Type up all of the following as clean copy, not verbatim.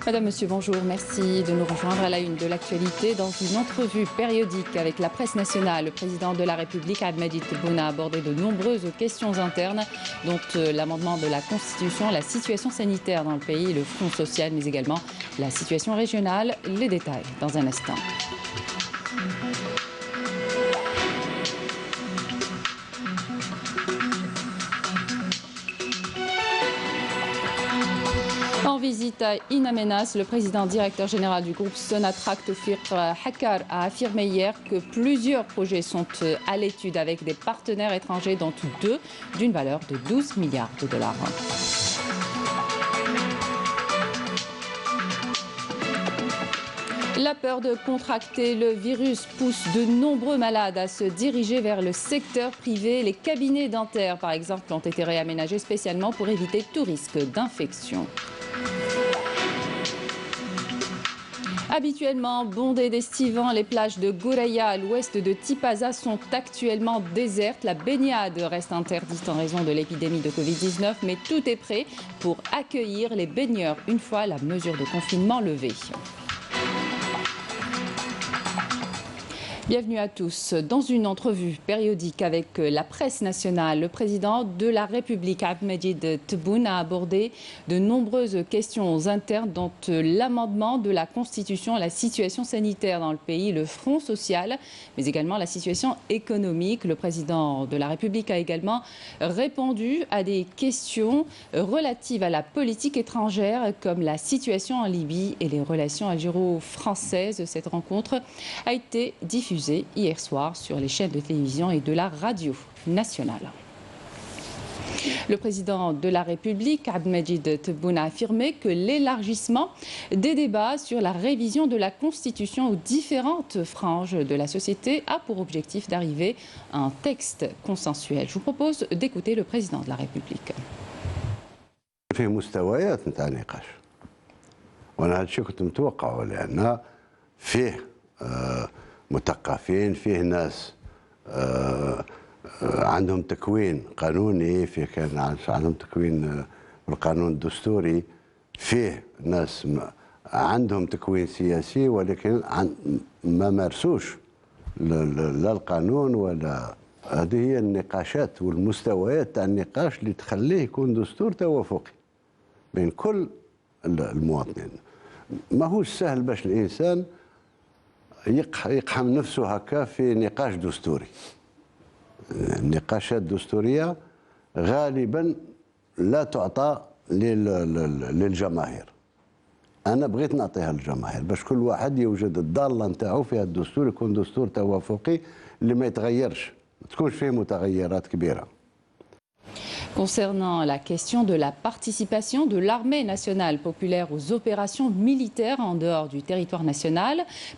Madame, Monsieur, bonjour. Merci de nous rejoindre à la une de l'actualité. Dans une entrevue périodique avec la presse nationale, le président de la République, Abdelmadjid Tebboune, a abordé de nombreuses questions internes, dont l'amendement de la Constitution, la situation sanitaire dans le pays, le Front social, mais également la situation régionale. Les détails dans un instant. En visite à In Amenas, le président directeur général du groupe Sonatrach, Tawfiq Hakkar, a affirmé hier que plusieurs projets sont à l'étude avec des partenaires étrangers, dont deux d'une valeur de 12 milliards de dollars. La peur de contracter le virus pousse de nombreux malades à se diriger vers le secteur privé. Les cabinets dentaires, par exemple, ont été réaménagés spécialement pour éviter tout risque d'infection. Habituellement bondées d'estivants, les plages de Gouraya à l'ouest de Tipaza sont actuellement désertes. La baignade reste interdite en raison de l'épidémie de Covid-19, mais tout est prêt pour accueillir les baigneurs une fois la mesure de confinement levée. Bienvenue à tous. Dans une entrevue périodique avec la presse nationale, le président de la République, Abdelmadjid Tebboune, a abordé de nombreuses questions internes, dont l'amendement de la Constitution, la situation sanitaire dans le pays, le Front social, mais également la situation économique. Le président de la République a également répondu à des questions relatives à la politique étrangère, comme la situation en Libye et les relations algéro-françaises. Cette rencontre a été diffusée hier soir sur les chaînes de télévision et de la radio nationale. Le président de la République, Abdelmadjid Tebboune, a affirmé que l'élargissement des débats sur la révision de la Constitution aux différentes franges de la société a pour objectif d'arriver à un texte consensuel. Je vous propose d'écouter le président de la République. فيه مستويات نتاع نقاش وانا هذا الشيء كنت متوقعه لان فيه مثقفين، فيه ناس عندهم تكوين قانوني، فيه كان عندهم تكوين بالقانون الدستوري، فيه ناس عندهم تكوين سياسي ولكن ما مارسوش لا القانون ولا. هذه هي النقاشات والمستويات تاع النقاش اللي تخليه يكون دستور توافقي بين كل المواطنين. ماهوش سهل باش الانسان يقحم نفسه هكا في نقاش دستوري. النقاشات الدستورية غالبا لا تعطى للجماهير. أنا بغيت نعطيها للجماهير باش كل واحد يوجد الضالة نتاعو في هذا الدستور، يكون دستور توافقي اللي ما يتغيرش، ما تكونش فيه متغيرات كبيرة. Concernant la question de la participation de l'armée nationale populaire aux opérations militaires en dehors du territoire national,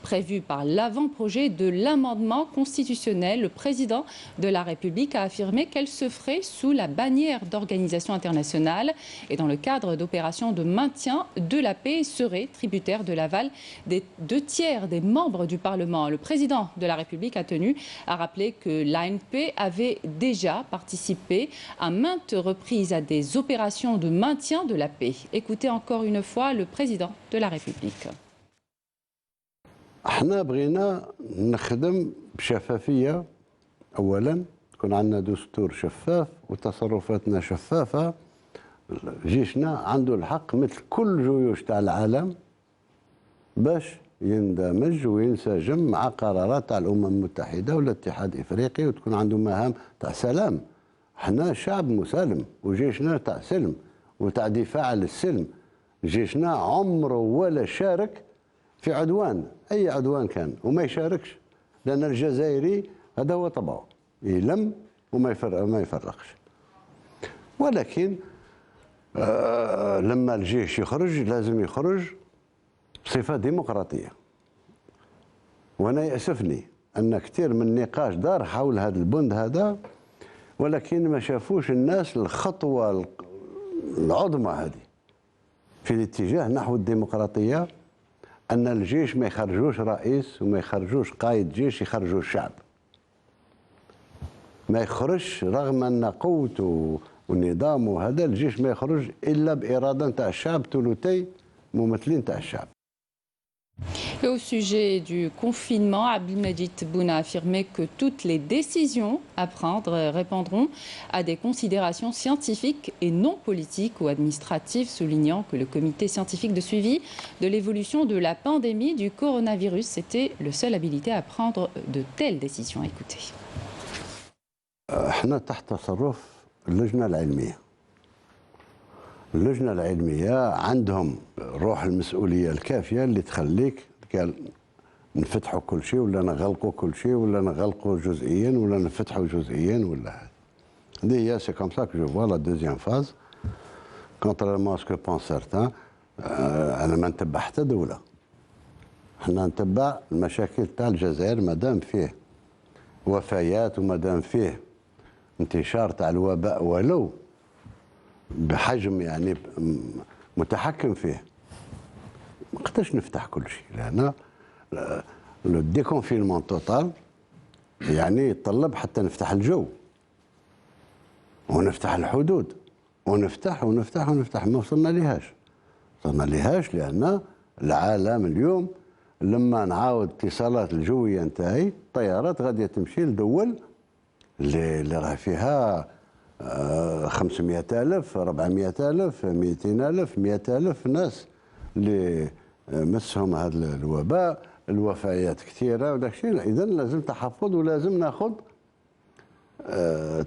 prévues par l'avant-projet de l'amendement constitutionnel, le président de la République a affirmé qu'elle se ferait sous la bannière d'organisations internationales et dans le cadre d'opérations de maintien de la paix et serait tributaire de l'aval des 2/3 des membres du Parlement. Le président de la République a tenu à rappeler que l'ANP avait déjà participé à maintes reprises à des opérations de maintien de la paix. Écoutez encore une fois le président de la République. احنا بغينا نخدم بشفافية أولا، يكون عندنا دستور شفاف وتصرفاتنا شفافة. جيشنا عنده الحق مثل كل جيوش تاع العالم باش يندمج وينسجم مع قرارات تاع الأمم المتحدة والاتحاد الإفريقي وتكون عنده مهام تاع سلام. احنا شعب مسالم وجيشنا تاع سلم وتاع دفاع عن السلم. جيشنا عمره ولا شارك في عدوان، اي عدوان كان، وما يشاركش لان الجزائري هذا هو طبعه، يلم وما يفرقش. ولكن لما الجيش يخرج لازم يخرج بصفه ديمقراطيه. وانا يأسفني ان كثير من النقاش دار حول هذا البند هذا، ولكن ما شافوش الناس الخطوة العظمى هذه في الاتجاه نحو الديمقراطية، أن الجيش ما يخرجوش رئيس وما يخرجوش قائد جيش، يخرجوا الشعب. ما يخرجش رغم أن قوته والنظام وهذا الجيش ما يخرج إلا بإرادة نتاع الشعب ثلثي ممثلين تاع الشعب. Et au sujet du confinement, Abdelmajid Tebboune a affirmé que toutes les décisions à prendre répondront à des considérations scientifiques et non politiques ou administratives, soulignant que le comité scientifique de suivi de l'évolution de la pandémie du coronavirus était le seul habilité à prendre de telles décisions. Écoutez. احنا تحت تصرف اللجنة العلمية. اللجنة العلمية عندهم روح المسؤولية الكافية اللي تخليك قال نفتحوا كل شيء ولا نغلقوا كل شيء ولا نغلقوا جزئيا ولا نفتحوا جزئيا ولا هذا. هذه هي سي كوم سا كو جو فوا لا دوزيام فاز. كونتريرمون سكو بون سيرتان انا ما نتبع حتى دولة. احنا نتبع المشاكل تاع الجزائر مادام فيه وفيات ومادام فيه انتشار تاع الوباء ولو بحجم يعني متحكم فيه. ما نقدرش نفتح كل شيء لان لو ديكونفينمون توتال يعني يتطلب حتى نفتح الجو ونفتح الحدود ونفتح ونفتح ونفتح. ما وصلنا لهاش لان العالم اليوم لما نعاود اتصالات الجويه نتاعي الطيارات غاديه تمشي لدول اللي راه فيها 500,000 400,000 200,000 100,000 ناس اللي مسهم هذا الوباء، الوفيات كثيره وداك الشيء. اذا لازم تحفظ ولازم ناخذ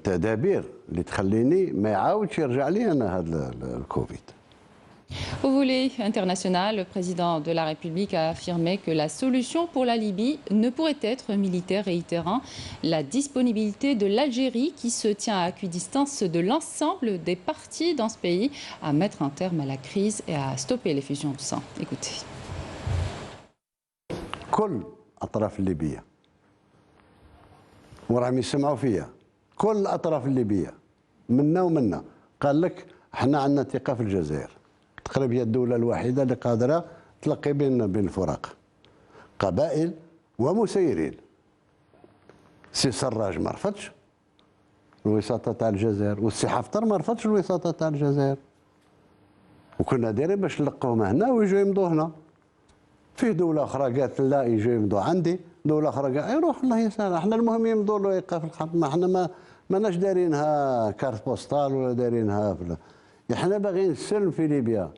تدابير اللي تخليني ما يعاودش يرجع لي انا هذا الكوفيد. Au volet international, le président de la République a affirmé que la solution pour la Libye ne pourrait être militaire, réitérant la disponibilité de l'Algérie, qui se tient à équidistance de l'ensemble des parties dans ce pays, à mettre un terme à la crise et à stopper les fusions de sang. Écoutez. كل الأطراف الليبية وراهم يسمعوا فيها، كل الأطراف الليبية منا ومنا قال لك احنا عندنا ثقة في الجزائر. تقريبا هي الدولة الوحيدة اللي قادرة تلقي بين الفرق قبائل ومسيرين. سي سراج ما رفضش الوساطة تاع الجزائر والسي حفتر ما رفضش الوساطة تاع الجزائر، وكنا دايرين باش نلقوهم هنا ويجوا يمضوا هنا. فيه دولة أخرى قالت لا يجوا يمضوا عندي، دولة أخرى قالت يروح الله يسهل احنا المهم يمضوا له إيقاف الحرب. ما احنا ماناش دايرينها كارت بوستال ولا دايرينها احنا باغيين السلم في ليبيا.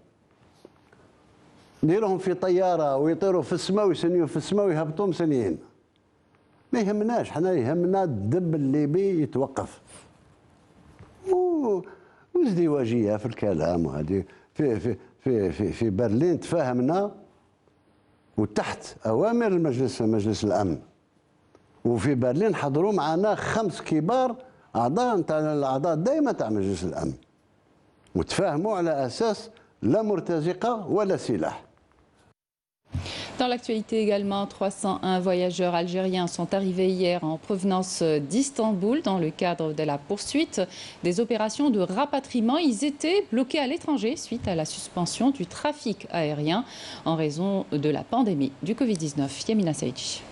نديرهم في طياره ويطيروا في السماء ويسنيوا في السماء ويهبطوا مسنيين. ما يهمناش، حنا يهمنا الدب الليبي يتوقف. وازدواجيه في الكلام وهذه في برلين تفاهمنا وتحت اوامر مجلس الامن. وفي برلين حضروا معنا 5 كبار اعضاء تاع الاعضاء الدائمه تاع مجلس الامن. وتفاهموا على اساس لا مرتزقه ولا سلاح. Dans l'actualité également, 301 voyageurs algériens sont arrivés hier en provenance d'Istanbul dans le cadre de la poursuite des opérations de rapatriement. Ils étaient bloqués à l'étranger suite à la suspension du trafic aérien en raison de la pandémie du Covid-19. Yamina Saïdji.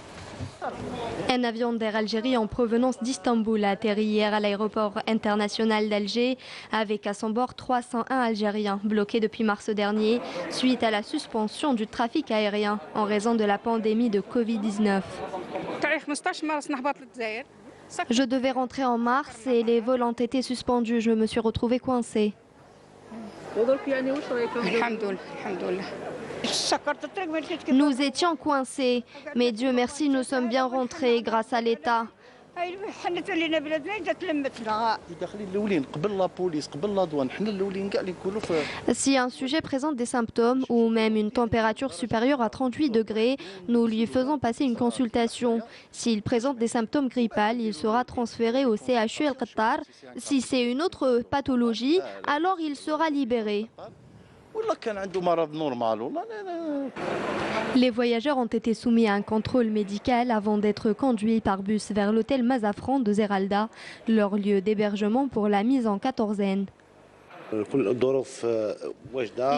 Un avion d'Air Algérie en provenance d'Istanbul a atterri hier à l'aéroport international d'Alger avec à son bord 301 Algériens bloqués depuis mars dernier suite à la suspension du trafic aérien en raison de la pandémie de Covid-19. Je devais rentrer en mars et les vols ont été suspendus. Je me suis retrouvée coincée. Nous étions coincés, mais Dieu merci, nous sommes bien rentrés grâce à l'État. Si un sujet présente des symptômes ou même une température supérieure à 38 degrés, nous lui faisons passer une consultation. S'il présente des symptômes grippales, il sera transféré au CHU El Qattar. Si c'est une autre pathologie, alors il sera libéré. Les voyageurs ont été soumis à un contrôle médical avant d'être conduits par bus vers l'hôtel Mazafran de Zeralda, leur lieu d'hébergement pour la mise en quatorzaine.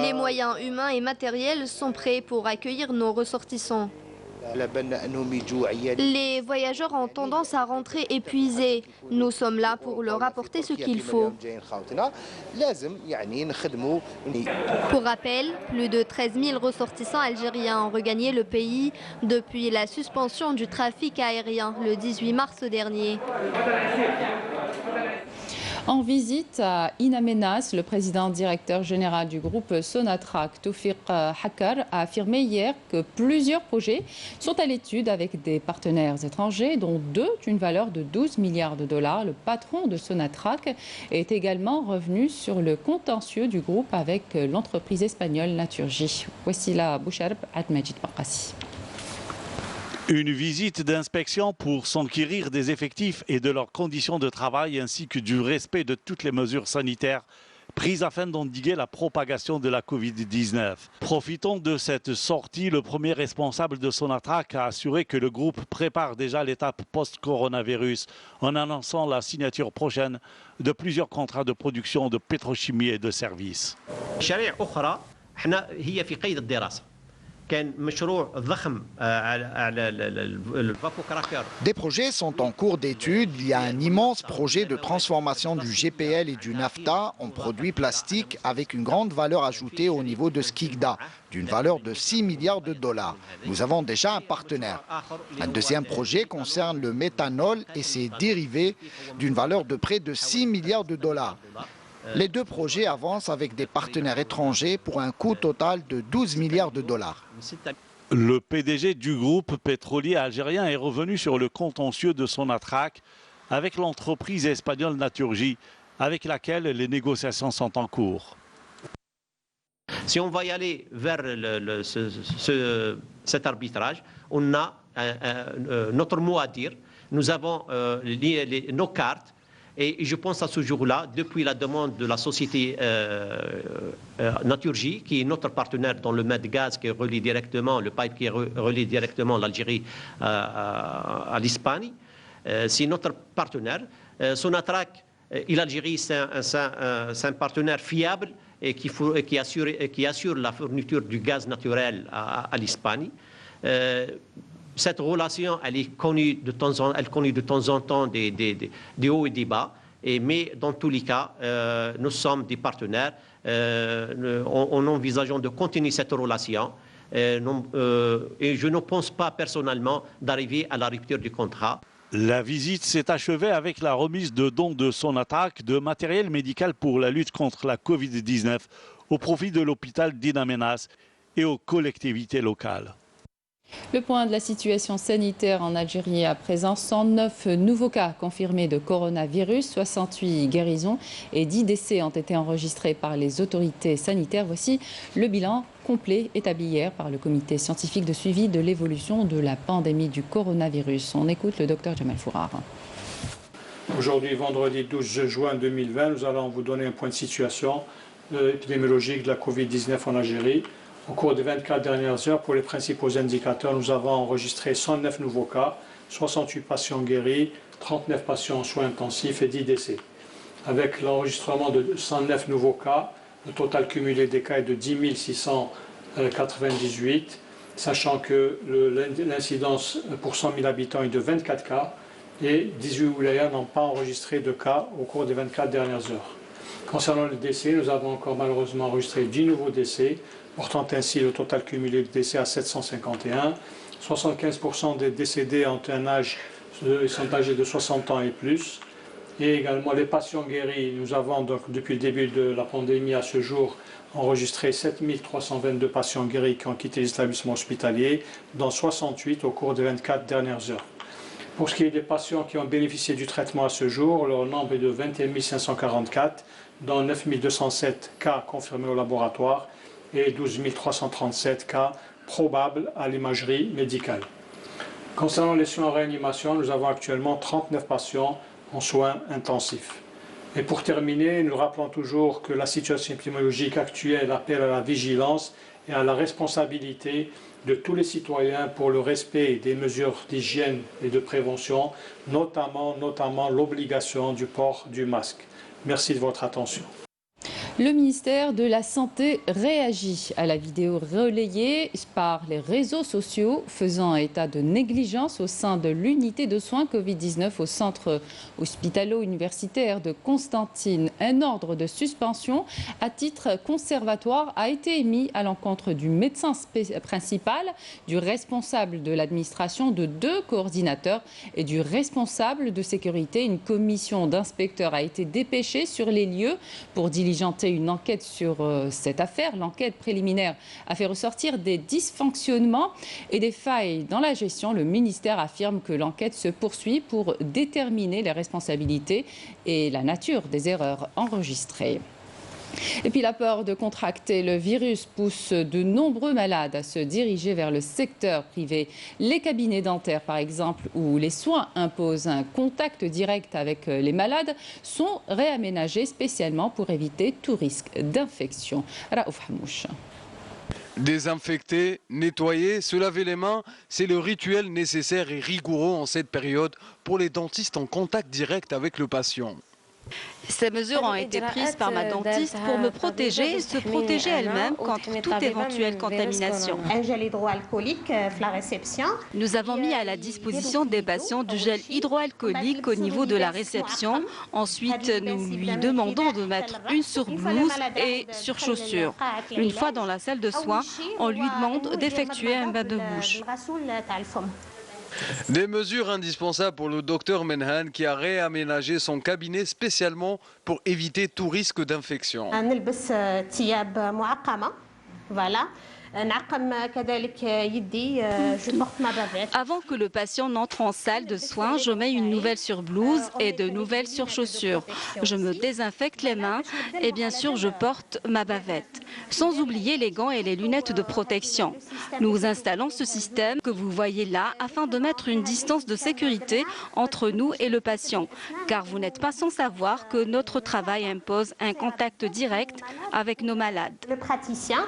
Les moyens humains et matériels sont prêts pour accueillir nos ressortissants. Les voyageurs ont tendance à rentrer épuisés. Nous sommes là pour leur apporter ce qu'il faut. Pour rappel, plus de 13 000 ressortissants algériens ont regagné le pays depuis la suspension du trafic aérien le 18 mars dernier. En visite à In Amenas, le président directeur général du groupe Sonatrach, Toufiq Hakkar, a affirmé hier que plusieurs projets sont à l'étude avec des partenaires étrangers, dont deux d'une valeur de 12 milliards de dollars. Le patron de Sonatrach est également revenu sur le contentieux du groupe avec l'entreprise espagnole Naturgy. Voici la Boucharb Admajid Bakassi. Une visite d'inspection pour s'enquérir des effectifs et de leurs conditions de travail ainsi que du respect de toutes les mesures sanitaires prises afin d'endiguer la propagation de la Covid-19. Profitant de cette sortie, le premier responsable de Sonatrach a assuré que le groupe prépare déjà l'étape post-coronavirus en annonçant la signature prochaine de plusieurs contrats de production de pétrochimie et de services. Des projets sont en cours d'étude. Il y a un immense projet de transformation du GPL et du NAFTA en produits plastiques avec une grande valeur ajoutée au niveau de Skikda, d'une valeur de 6 milliards de dollars. Nous avons déjà un partenaire. Un deuxième projet concerne le méthanol et ses dérivés d'une valeur de près de 6 milliards de dollars. Les deux projets avancent avec des partenaires étrangers pour un coût total de 12 milliards de dollars. Le PDG du groupe pétrolier algérien est revenu sur le contentieux de Sonatrach avec l'entreprise espagnole Naturgy, avec laquelle les négociations sont en cours. Si on va y aller vers cet arbitrage, on a notre mot à dire. Nous avons nos cartes. Et je pense à ce jour-là, depuis la demande de la société Naturgy, qui est notre partenaire dans le Medgaz, qui relie directement, le pipe qui relie directement l'Algérie à l'Espagne, c'est notre partenaire. Sonatrach et l'Algérie, c'est un partenaire fiable et qui assure la fourniture du gaz naturel à l'Espagne. Cette relation, elle connaît de temps en temps des hauts et des bas, mais dans tous les cas, nous sommes des partenaires. En envisageant de continuer cette relation, et je ne pense pas personnellement d'arriver à la rupture du contrat. La visite s'est achevée avec la remise de dons de Sonatrach de matériel médical pour la lutte contre la Covid-19 au profit de l'hôpital d'In Amenas et aux collectivités locales. Le point de la situation sanitaire en Algérie à présent, 109 nouveaux cas confirmés de coronavirus, 68 guérisons et 10 décès ont été enregistrés par les autorités sanitaires. Voici le bilan complet établi hier par le comité scientifique de suivi de l'évolution de la pandémie du coronavirus. On écoute le docteur Jamal Fourar. Aujourd'hui, vendredi 12 juin 2020, nous allons vous donner un point de situation épidémiologique de la Covid-19 en Algérie. Au cours des 24 dernières heures, pour les principaux indicateurs, nous avons enregistré 109 nouveaux cas, 68 patients guéris, 39 patients en soins intensifs et 10 décès. Avec l'enregistrement de 109 nouveaux cas, le total cumulé des cas est de 10 698, sachant que l'incidence pour 100 000 habitants est de 24 cas et 18 wilayas n'ont pas enregistré de cas au cours des 24 dernières heures. Concernant les décès, nous avons encore malheureusement enregistré 10 nouveaux décès, portant ainsi le total cumulé de décès à 751. 75% des décédés sont âgés de 60 ans et plus. Et également les patients guéris, nous avons donc depuis le début de la pandémie à ce jour enregistré 7322 patients guéris qui ont quitté les établissements hospitaliers, dont 68 au cours des 24 dernières heures. Pour ce qui est des patients qui ont bénéficié du traitement à ce jour, leur nombre est de 21 544, dont 9 207 cas confirmés au laboratoire et 12 337 cas probables à l'imagerie médicale. Concernant les soins en réanimation, nous avons actuellement 39 patients en soins intensifs. Et pour terminer, nous rappelons toujours que la situation épidémiologique actuelle appelle à la vigilance et à la responsabilité de tous les citoyens pour le respect des mesures d'hygiène et de prévention, notamment l'obligation du port du masque. Merci de votre attention. Le ministère de la Santé réagit à la vidéo relayée par les réseaux sociaux faisant état de négligence au sein de l'unité de soins Covid-19 au centre hospitalo-universitaire de Constantine. Un ordre de suspension à titre conservatoire a été émis à l'encontre du médecin principal, du responsable de l'administration, de 2 coordinateurs et du responsable de sécurité. Une commission d'inspecteurs a été dépêchée sur les lieux pour diligenter une enquête sur cette affaire. L'enquête préliminaire a fait ressortir des dysfonctionnements et des failles dans la gestion. Le ministère affirme que l'enquête se poursuit pour déterminer les responsabilités et la nature des erreurs enregistrées. Et puis la peur de contracter le virus pousse de nombreux malades à se diriger vers le secteur privé. Les cabinets dentaires, par exemple, où les soins imposent un contact direct avec les malades, sont réaménagés spécialement pour éviter tout risque d'infection. Raouf Hamouch. Désinfecter, nettoyer, se laver les mains, c'est le rituel nécessaire et rigoureux en cette période pour les dentistes en contact direct avec le patient. Ces mesures ont été prises par ma dentiste pour me protéger et se protéger elle-même contre toute éventuelle contamination. Nous avons mis à la disposition des patients du gel hydroalcoolique au niveau de la réception. Ensuite, nous lui demandons de mettre une surblouse et surchaussures. Une fois dans la salle de soins, on lui demande d'effectuer un bain de bouche. Des mesures indispensables pour le docteur Menhan qui a réaménagé son cabinet spécialement pour éviter tout risque d'infection. Voilà. Avant que le patient n'entre en salle de soins, je mets une nouvelle surblouse et de nouvelles surchaussures. Je me désinfecte les mains et bien sûr je porte ma bavette. Sans oublier les gants et les lunettes de protection. Nous installons ce système que vous voyez là afin de mettre une distance de sécurité entre nous et le patient. Car vous n'êtes pas sans savoir que notre travail impose un contact direct avec nos malades. Le praticien.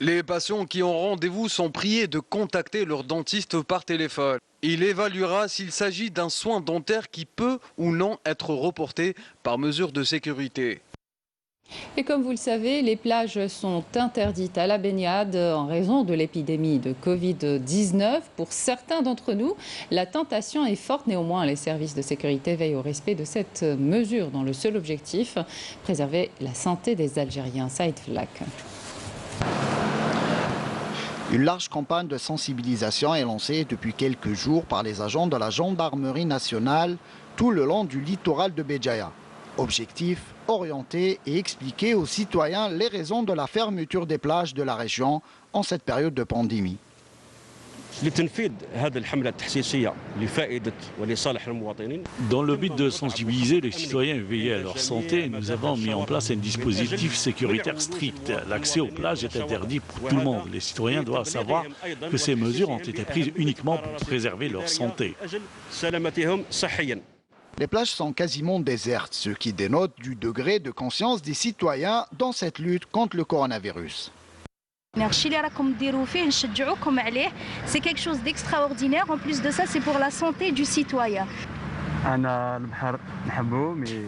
Les patients qui ont rendez-vous sont priés de contacter leur dentiste par téléphone. Il évaluera s'il s'agit d'un soin dentaire qui peut ou non être reporté par mesure de sécurité. Et comme vous le savez, les plages sont interdites à la baignade en raison de l'épidémie de Covid-19. Pour certains d'entre nous, la tentation est forte. Néanmoins, les services de sécurité veillent au respect de cette mesure dont le seul objectif, préserver la santé des Algériens. Saïd Flak. Une large campagne de sensibilisation est lancée depuis quelques jours par les agents de la gendarmerie nationale tout le long du littoral de Béjaïa. Objectif, orienter et expliquer aux citoyens les raisons de la fermeture des plages de la région en cette période de pandémie. Dans le but de sensibiliser les citoyens et veiller à leur santé, nous avons mis en place un dispositif sécuritaire strict. L'accès aux plages est interdit pour tout le monde. Les citoyens doivent savoir que ces mesures ont été prises uniquement pour préserver leur santé. Les plages sont quasiment désertes, ce qui dénote du degré de conscience des citoyens dans cette lutte contre le coronavirus. C'est quelque chose d'extraordinaire. En plus de ça, c'est pour la santé du citoyen.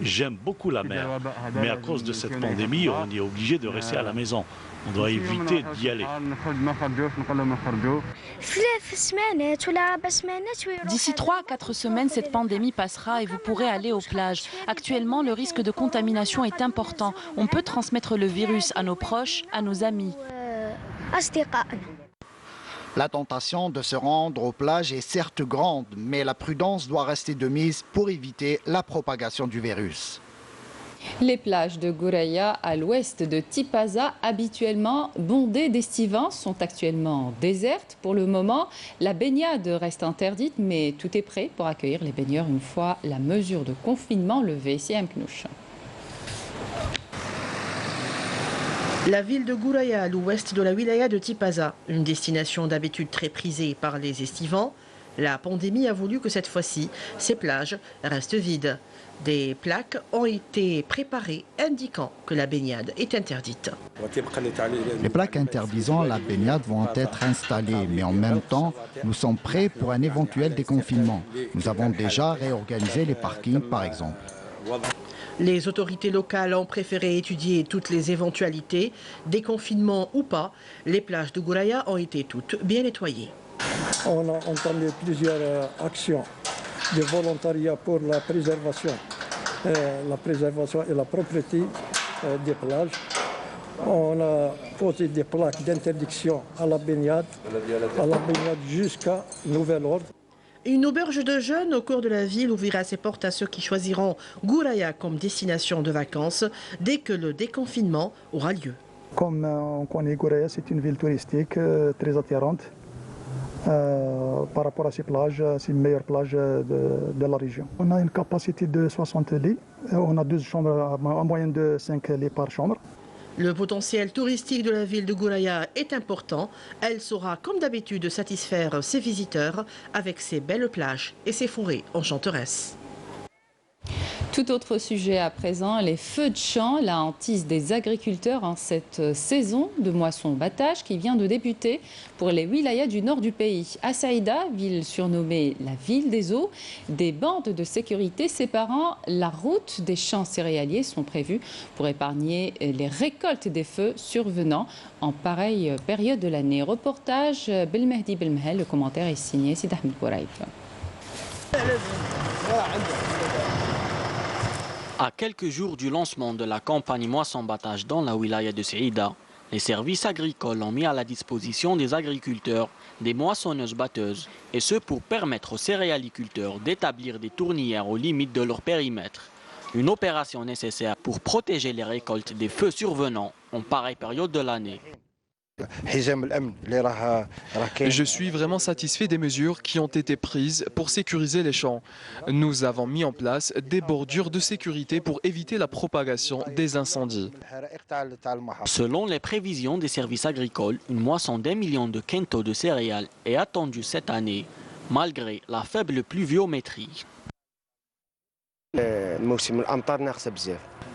J'aime beaucoup la mer, mais à cause de cette pandémie, on est obligé de rester à la maison. On doit éviter d'y aller. D'ici 3 à 4 semaines, cette pandémie passera et vous pourrez aller aux plages. Actuellement, le risque de contamination est important. On peut transmettre le virus à nos proches, à nos amis. La tentation de se rendre aux plages est certes grande, mais la prudence doit rester de mise pour éviter la propagation du virus. Les plages de Gouraya, à l'ouest de Tipaza, habituellement bondées d'estivants, sont actuellement désertes. Pour le moment, la baignade reste interdite, mais tout est prêt pour accueillir les baigneurs une fois la mesure de confinement levée. C'est un knouch. La ville de Gouraya, à l'ouest de la wilaya de Tipaza, une destination d'habitude très prisée par les estivants. La pandémie a voulu que cette fois-ci, ces plages restent vides. Des plaques ont été préparées indiquant que la baignade est interdite. Les plaques interdisant la baignade vont être installées, mais en même temps, nous sommes prêts pour un éventuel déconfinement. Nous avons déjà réorganisé les parkings, par exemple. Les autorités locales ont préféré étudier toutes les éventualités, déconfinement ou pas. Les plages de Gouraya ont été toutes bien nettoyées. On a entamé plusieurs actions de volontariat pour la préservation et la propreté des plages. On a posé des plaques d'interdiction à la baignade jusqu'à nouvel ordre. Une auberge de jeunes au cœur de la ville ouvrira ses portes à ceux qui choisiront Gouraya comme destination de vacances dès que le déconfinement aura lieu. Comme on connaît Gouraya, c'est une ville touristique très attirante. Par rapport à ces plages, c'est une meilleure plage de la région. On a une capacité de 60 lits. On a 12 chambres, en moyenne de 5 lits par chambre. Le potentiel touristique de la ville de Gouraya est important. Elle saura, comme d'habitude, satisfaire ses visiteurs avec ses belles plages et ses forêts enchanteresses. Tout autre sujet à présent, les feux de champ, la hantise des agriculteurs en cette saison de moisson-battage qui vient de débuter pour les wilayas du nord du pays. À Saïda, ville surnommée la ville des eaux, des bandes de sécurité séparant la route des champs céréaliers sont prévues pour épargner les récoltes des feux survenant en pareille période de l'année. Reportage Belmehdi Belmehel, le commentaire est signé Sid Ahmed Bouraïf. À quelques jours du lancement de la campagne moisson-battage dans la wilaya de Saïda, les services agricoles ont mis à la disposition des agriculteurs des moissonneuses-batteuses, et ce pour permettre aux céréaliculteurs d'établir des tournières aux limites de leur périmètre. Une opération nécessaire pour protéger les récoltes des feux survenant en pareille période de l'année. Je suis vraiment satisfait des mesures qui ont été prises pour sécuriser les champs. Nous avons mis en place des bordures de sécurité pour éviter la propagation des incendies. Selon les prévisions des services agricoles, une moisson d'1 million de quintaux de céréales est attendue cette année, malgré la faible pluviométrie.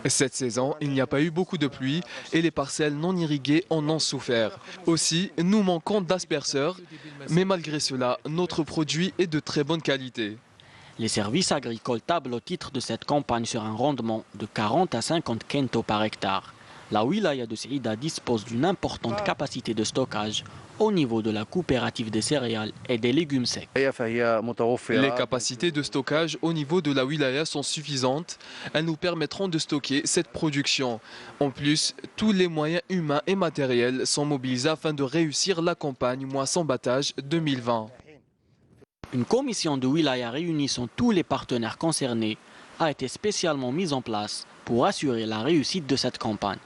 Cette saison, il n'y a pas eu beaucoup de pluie et les parcelles non irriguées en ont souffert. Aussi, nous manquons d'asperceurs, mais malgré cela, notre produit est de très bonne qualité. Les services agricoles tablent au titre de cette campagne sur un rendement de 40 à 50 quintaux par hectare. La wilaya de Saïda dispose d'une importante capacité de stockage au niveau de la coopérative des céréales et des légumes secs. Les capacités de stockage au niveau de la wilaya sont suffisantes. Elles nous permettront de stocker cette production. En plus, tous les moyens humains et matériels sont mobilisés afin de réussir la campagne moisson-battage 2020. Une commission de wilaya réunissant tous les partenaires concernés a été spécialement mise en place pour assurer la réussite de cette campagne.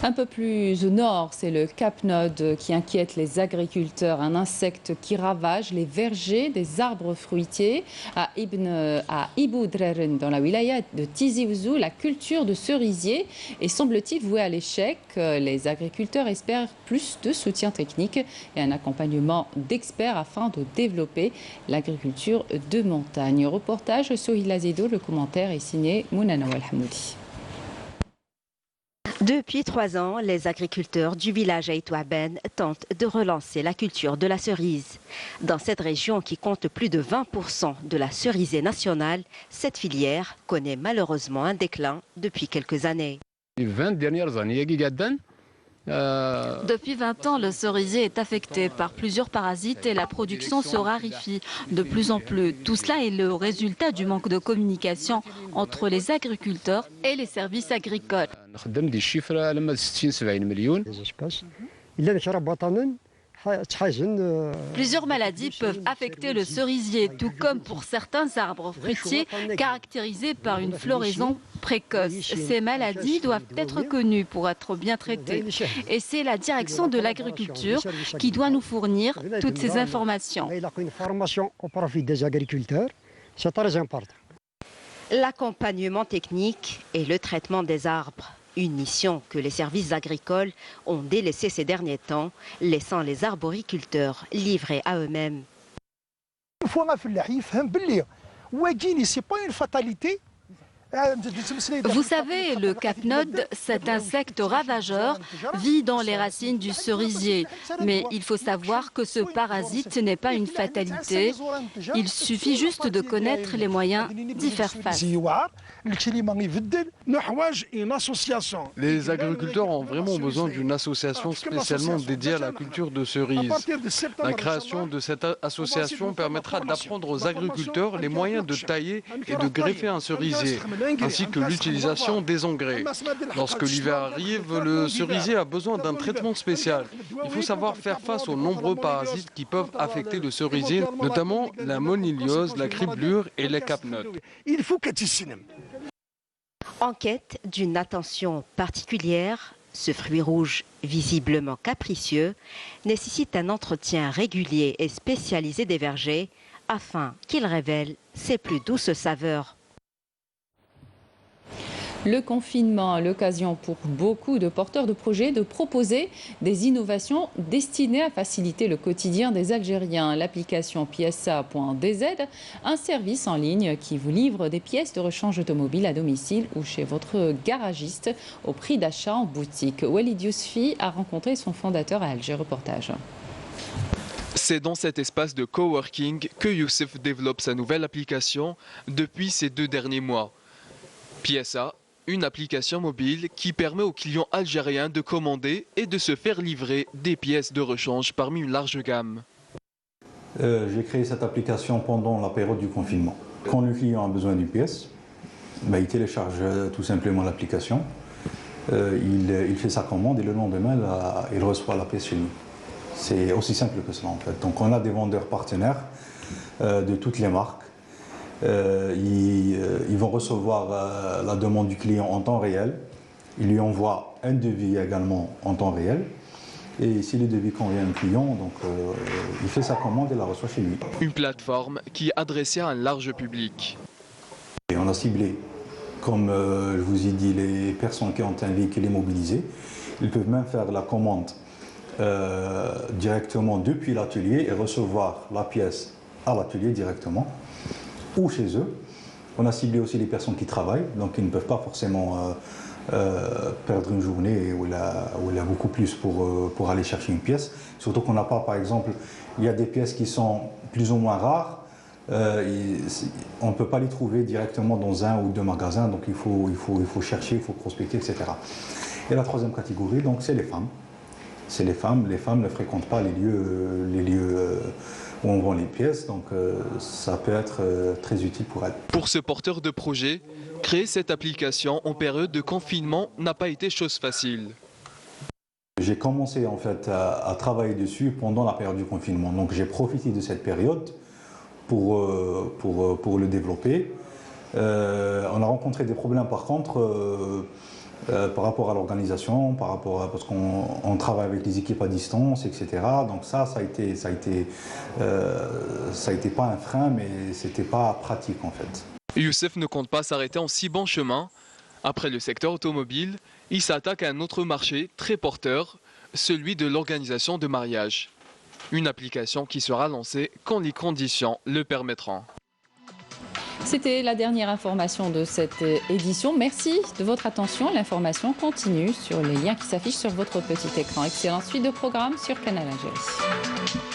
Un peu plus au nord, c'est le capnode qui inquiète les agriculteurs. Un insecte qui ravage les vergers des arbres fruitiers. À Ibou Dreren, dans la wilaya de Tizi Ouzou, la culture de cerisier est semble-t-il vouée à l'échec. Les agriculteurs espèrent plus de soutien technique et un accompagnement d'experts afin de développer l'agriculture de montagne. Reportage Sohil Azido, le commentaire est signé Mouna Nawal Hamoudi. Depuis 3 ans, les agriculteurs du village Aïtouaben tentent de relancer la culture de la cerise. Dans cette région qui compte plus de 20% de la cerisier nationale, cette filière connaît malheureusement un déclin depuis quelques années. Les 20 dernières années, Depuis 20 ans, le cerisier est affecté par plusieurs parasites et la production se raréfie de plus en plus. Tout cela est le résultat du manque de communication entre les agriculteurs et les services agricoles. Plusieurs maladies peuvent affecter le cerisier, tout comme pour certains arbres fruitiers caractérisés par une floraison précoce. Ces maladies doivent être connues pour être bien traitées. Et c'est la direction de l'agriculture qui doit nous fournir toutes ces informations. L'accompagnement technique et le traitement des arbres. Une mission que les services agricoles ont délaissée ces derniers temps, laissant les arboriculteurs livrés à eux-mêmes. Ce n'est pas une fatalité. Vous savez, le capnode, cet insecte ravageur, vit dans les racines du cerisier. Mais il faut savoir que ce parasite n'est pas une fatalité. Il suffit juste de connaître les moyens d'y faire face. Les agriculteurs ont vraiment besoin d'une association spécialement dédiée à la culture de cerises. La création de cette association permettra d'apprendre aux agriculteurs les moyens de tailler et de greffer un cerisier, ainsi que l'utilisation des engrais. Lorsque l'hiver arrive, le cerisier a besoin d'un traitement spécial. Il faut savoir faire face aux nombreux parasites qui peuvent affecter le cerisier, notamment la moniliose, la criblure et les capnodes. En quête d'une attention particulière, ce fruit rouge, visiblement capricieux, nécessite un entretien régulier et spécialisé des vergers afin qu'il révèle ses plus douces saveurs. Le confinement, l'occasion pour beaucoup de porteurs de projets de proposer des innovations destinées à faciliter le quotidien des Algériens. L'application Piessa.dz, un service en ligne qui vous livre des pièces de rechange automobile à domicile ou chez votre garagiste au prix d'achat en boutique. Walid Yousfi a rencontré son fondateur à Alger. Reportage. C'est dans cet espace de coworking que Youssef développe sa nouvelle application depuis ces 2 derniers mois. Piessa, une application mobile qui permet aux clients algériens de commander et de se faire livrer des pièces de rechange parmi une large gamme. J'ai créé cette application pendant la période du confinement. Quand le client a besoin d'une pièce, il télécharge tout simplement l'application, il fait sa commande et le lendemain, il reçoit la pièce chez nous. C'est aussi simple que cela en fait. Donc on a des vendeurs partenaires de toutes les marques. Ils vont recevoir la demande du client en temps réel. Ils lui envoient un devis également en temps réel. Et si le devis convient au client, donc, il fait sa commande et la reçoit chez lui. Une plateforme qui est adressée à un large public. Et on a ciblé, comme je vous ai dit, les personnes qui ont un véhicule immobilisé. Ils peuvent même faire la commande directement depuis l'atelier et recevoir la pièce à l'atelier directement ou chez eux. On a ciblé aussi les personnes qui travaillent, donc ils ne peuvent pas forcément perdre une journée où il y a beaucoup plus pour aller chercher une pièce. Surtout qu'on n'a pas, par exemple, il y a des pièces qui sont plus ou moins rares, on ne peut pas les trouver directement dans 1 ou 2 magasins, donc il faut chercher, il faut prospecter, etc. Et la troisième catégorie, donc, c'est les femmes. C'est les femmes ne fréquentent pas les lieux où on vend les pièces, donc ça peut être très utile pour elles. Pour ce porteur de projet, créer cette application en période de confinement n'a pas été chose facile. J'ai commencé en fait à travailler dessus pendant la période du confinement, donc j'ai profité de cette période pour le développer. On a rencontré des problèmes par contre par rapport à l'organisation, parce qu'on travaille avec les équipes à distance, etc. Donc ça a été pas un frein, mais c'était pas pratique en fait. Youssef ne compte pas s'arrêter en si bon chemin. Après le secteur automobile, il s'attaque à un autre marché très porteur, celui de l'organisation de mariage. Une application qui sera lancée quand les conditions le permettront. C'était la dernière information de cette édition. Merci de votre attention. L'information continue sur les liens qui s'affichent sur votre petit écran. Excellente suite de programmes sur Canal Algérie.